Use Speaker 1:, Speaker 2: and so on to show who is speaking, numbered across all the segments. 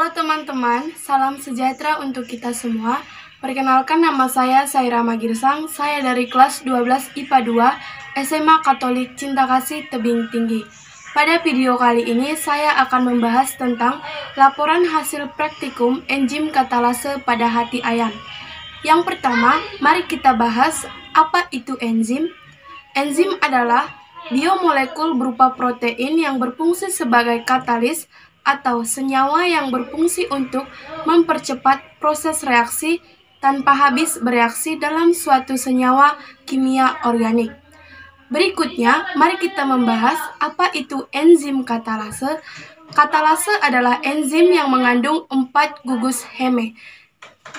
Speaker 1: Halo teman-teman, salam sejahtera untuk kita semua. Perkenalkan, nama saya Saira Magirsang. Saya dari kelas 12 IPA 2 SMA Katolik Cinta Kasih Tebing Tinggi. Pada video kali ini saya akan membahas tentang laporan hasil praktikum enzim katalase pada hati ayam. Yang pertama, mari kita bahas apa itu enzim. Enzim adalah biomolekul berupa protein yang berfungsi sebagai katalis atau senyawa yang berfungsi untuk mempercepat proses reaksi tanpa habis bereaksi dalam suatu senyawa kimia organik. Berikutnya, mari kita membahas apa itu enzim katalase. Katalase adalah enzim yang mengandung 4 gugus heme.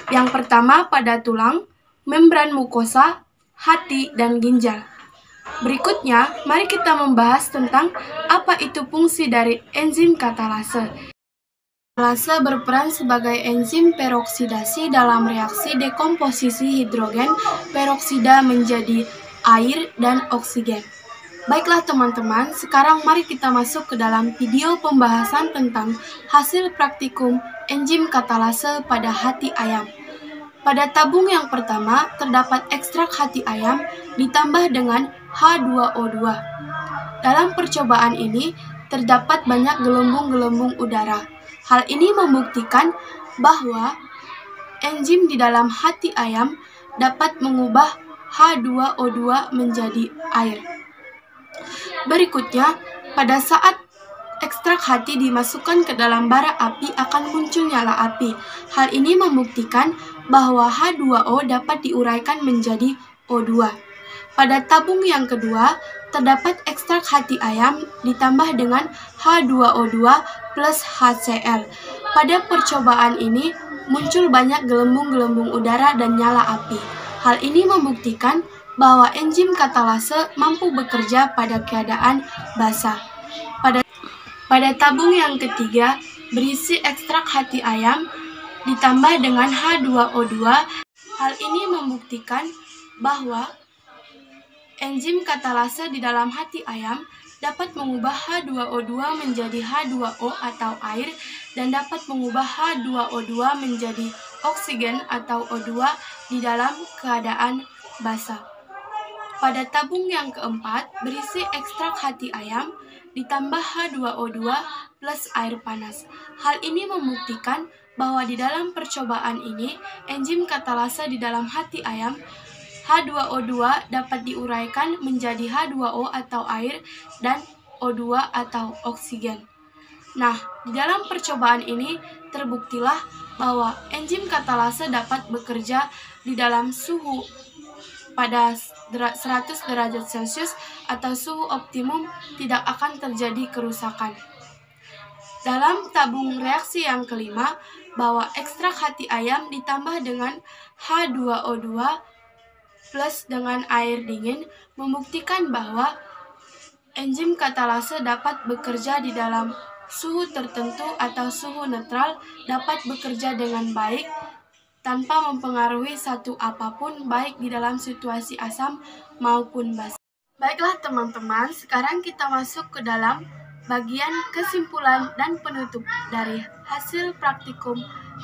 Speaker 1: Yang pertama pada tulang, membran mukosa, hati, dan ginjal. Berikutnya, mari kita membahas tentang apa itu fungsi dari enzim katalase. Katalase berperan sebagai enzim peroksidasi dalam reaksi dekomposisi hidrogen peroksida menjadi air dan oksigen. Baiklah teman-teman, sekarang mari kita masuk ke dalam video pembahasan tentang hasil praktikum enzim katalase pada hati ayam. Pada tabung yang pertama, terdapat ekstrak hati ayam ditambah dengan H2O2. Dalam percobaan ini, terdapat banyak gelembung-gelembung udara. Hal ini membuktikan bahwa enzim di dalam hati ayam dapat mengubah H2O2 menjadi air. Berikutnya, pada saat ekstrak hati dimasukkan ke dalam bara api akan muncul nyala api. Hal ini membuktikan bahwa H2O dapat diuraikan menjadi O2. Pada tabung yang kedua, terdapat ekstrak hati ayam ditambah dengan H2O2 plus HCl. Pada percobaan ini, muncul banyak gelembung-gelembung udara dan nyala api. Hal ini membuktikan bahwa enzim katalase mampu bekerja pada keadaan basah. Pada tabung yang ketiga, berisi ekstrak hati ayam ditambah dengan H2O2. Hal ini membuktikan bahwa enzim katalase di dalam hati ayam dapat mengubah H2O2 menjadi H2O atau air dan dapat mengubah H2O2 menjadi oksigen atau O2 di dalam keadaan basah. Pada tabung yang keempat, berisi ekstrak hati ayam ditambah H2O2 plus air panas. Hal ini membuktikan bahwa di dalam percobaan ini, enzim katalase di dalam hati ayam H2O2 dapat diuraikan menjadi H2O atau air dan O2 atau oksigen. Nah, di dalam percobaan ini terbuktilah bahwa enzim katalase dapat bekerja di dalam suhu pada 100 derajat Celcius atau suhu optimum, tidak akan terjadi kerusakan. Dalam tabung reaksi yang kelima, bahwa ekstrak hati ayam ditambah dengan H2O2 plus dengan air dingin membuktikan bahwa enzim katalase dapat bekerja di dalam suhu tertentu atau suhu netral, dapat bekerja dengan baik tanpa mempengaruhi satu apapun, baik di dalam situasi asam maupun basa. Baiklah teman-teman, sekarang kita masuk ke dalam bagian kesimpulan dan penutup dari hasil praktikum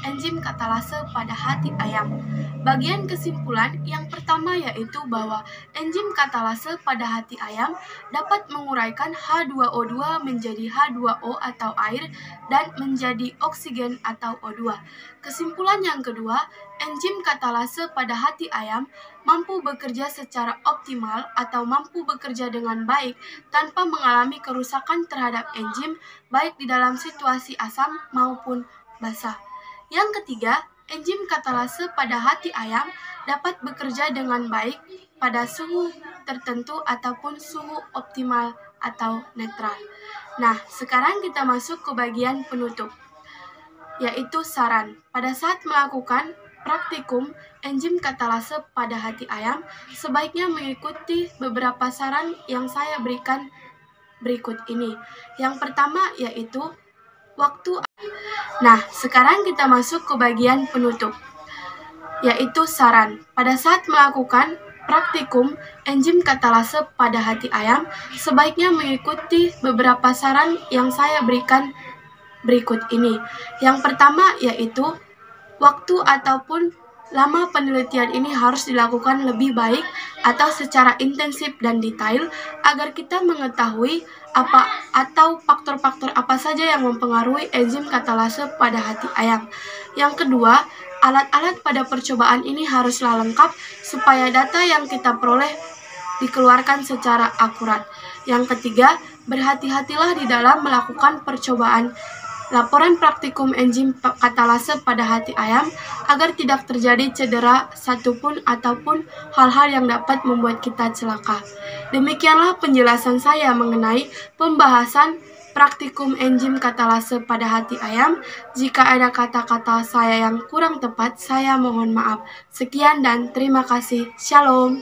Speaker 1: enzim katalase pada hati ayam. Bagian kesimpulan yang pertama yaitu bahwa enzim katalase pada hati ayam dapat menguraikan H2O2 menjadi H2O atau air dan menjadi oksigen atau O2. Kesimpulan yang kedua, enzim katalase pada hati ayam mampu bekerja secara optimal atau mampu bekerja dengan baik tanpa mengalami kerusakan terhadap enzim baik di dalam situasi asam maupun basah. Yang ketiga, enzim katalase pada hati ayam dapat bekerja dengan baik pada suhu tertentu ataupun suhu optimal atau netral. Nah, sekarang kita masuk ke bagian penutup, yaitu saran. Pada saat melakukan praktikum enzim katalase pada hati ayam, sebaiknya mengikuti beberapa saran yang saya berikan berikut ini. Yang pertama yaitu waktu. Nah, sekarang kita masuk ke bagian penutup, yaitu saran. Pada saat melakukan praktikum enzim katalase pada hati ayam, sebaiknya mengikuti beberapa saran yang saya berikan berikut ini. Yang pertama yaitu waktu ataupun lama penelitian ini harus dilakukan lebih baik atau secara intensif dan detail agar kita mengetahui apa atau faktor-faktor apa saja yang mempengaruhi enzim katalase pada hati ayam. Yang kedua, alat-alat pada percobaan ini haruslah lengkap supaya data yang kita peroleh dikeluarkan secara akurat. Yang ketiga, berhati-hatilah di dalam melakukan percobaan laporan praktikum enzim katalase pada hati ayam agar tidak terjadi cedera satupun ataupun hal-hal yang dapat membuat kita celaka. Demikianlah penjelasan saya mengenai pembahasan praktikum enzim katalase pada hati ayam. Jika ada kata-kata saya yang kurang tepat, saya mohon maaf. Sekian dan terima kasih. Shalom.